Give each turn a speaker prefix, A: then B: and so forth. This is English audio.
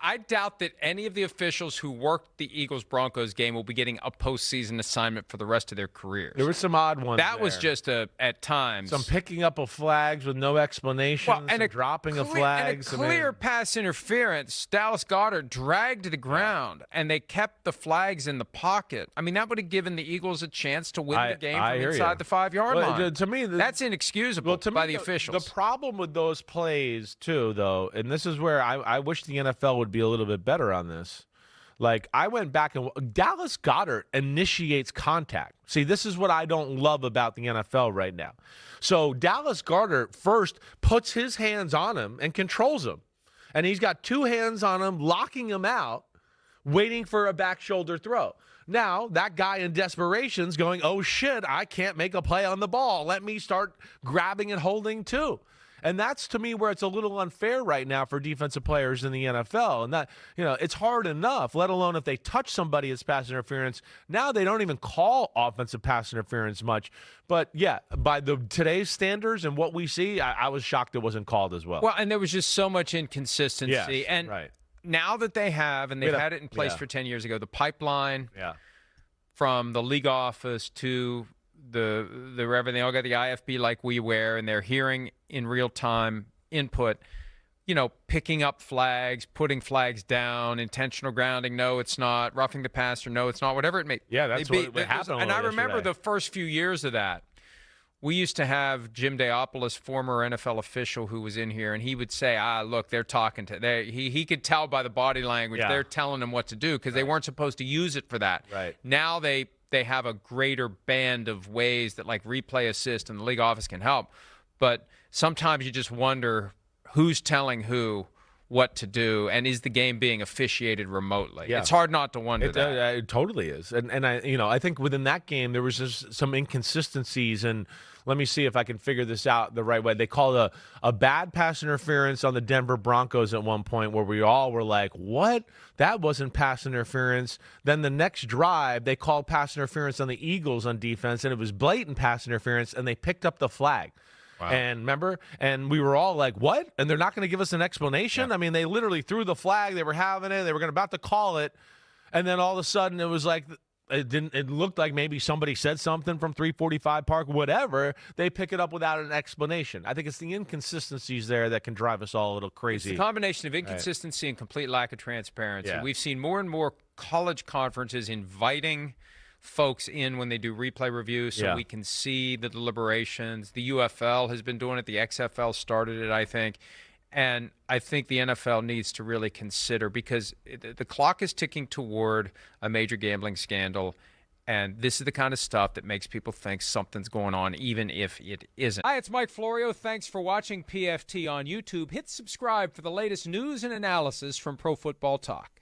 A: I doubt that any of the officials who worked the Eagles-Broncos game will be getting a postseason assignment for the rest of their careers.
B: There were some odd ones.
A: That was just at times.
B: Some picking up of flags with no explanation, some dropping of flags.
A: And a clear pass interference. Dallas Goedert dragged to the ground, and they kept the flags in the pocket. I mean, that would have given the Eagles a chance to win the game from inside the 5-yard line.
B: To me,
A: that's inexcusable by the officials.
B: The problem with those plays, too, though, and this is where I wish the NFL would be a little bit better on this. Like, I went back and Dallas Goedert initiates contact. See, this is what I don't love about the NFL right now. So Dallas Goedert first puts his hands on him and controls him. And he's got two hands on him, locking him out, waiting for a back shoulder throw. Now, that guy in desperation's going, oh, shit, I can't make a play on the ball. Let me start grabbing and holding, too. And that's, to me, where it's a little unfair right now for defensive players in the NFL. And that, it's hard enough, let alone if they touch somebody as pass interference. Now they don't even call offensive pass interference much. But, yeah, by today's standards and what we see, I was shocked it wasn't called as well.
A: Well, and there was just so much inconsistency.
B: Yes,
A: and
B: right.
A: Now that they have, and they've had it in place for 10 years ago, the pipeline from the league office to the Reverend, they all got the IFB like we wear, and they're hearing in real time input, picking up flags, putting flags down, intentional grounding, no, it's not, roughing the passer, no, it's not, whatever it may be.
B: Yeah, that's what happened.
A: And I remember the first few years of that. We used to have Jim Deopoulos, former NFL official, who was in here, and he would say, look, they're talking to – he could tell by the body language they're telling him what to do because they weren't supposed to use it for that.
B: Right.
A: Now they have a greater band of ways that, like, replay assist and the league office can help. But sometimes you just wonder who's telling who what to do, and is the game being officiated remotely? Yeah. It's hard not to wonder that.
B: It totally is. And I think within that game there was just some inconsistencies, and let me see if I can figure this out the right way. They called a bad pass interference on the Denver Broncos at one point where we all were like, what? That wasn't pass interference. Then the next drive, they called pass interference on the Eagles on defense, and it was blatant pass interference, and they picked up the flag. Wow. And remember, and we were all like, what? And they're not going to give us an explanation? Yeah. I mean, they literally threw the flag. They were having it. They were about to call it. And then all of a sudden it was like, it looked like maybe somebody said something from 345 Park, whatever. They pick it up without an explanation. I think it's the inconsistencies there that can drive us all a little crazy.
A: It's a combination of inconsistency and complete lack of transparency. Yeah. We've seen more and more college conferences inviting folks in when they do replay reviews so we can see the deliberations. The UFL has been doing it. The XFL started it, I think. And I think the NFL needs to really consider, because the clock is ticking toward a major gambling scandal, and this is the kind of stuff that makes people think something's going on, even if it isn't. Hi, it's Mike Florio. Thanks for watching PFT on YouTube. Hit subscribe for the latest news and analysis from Pro Football Talk.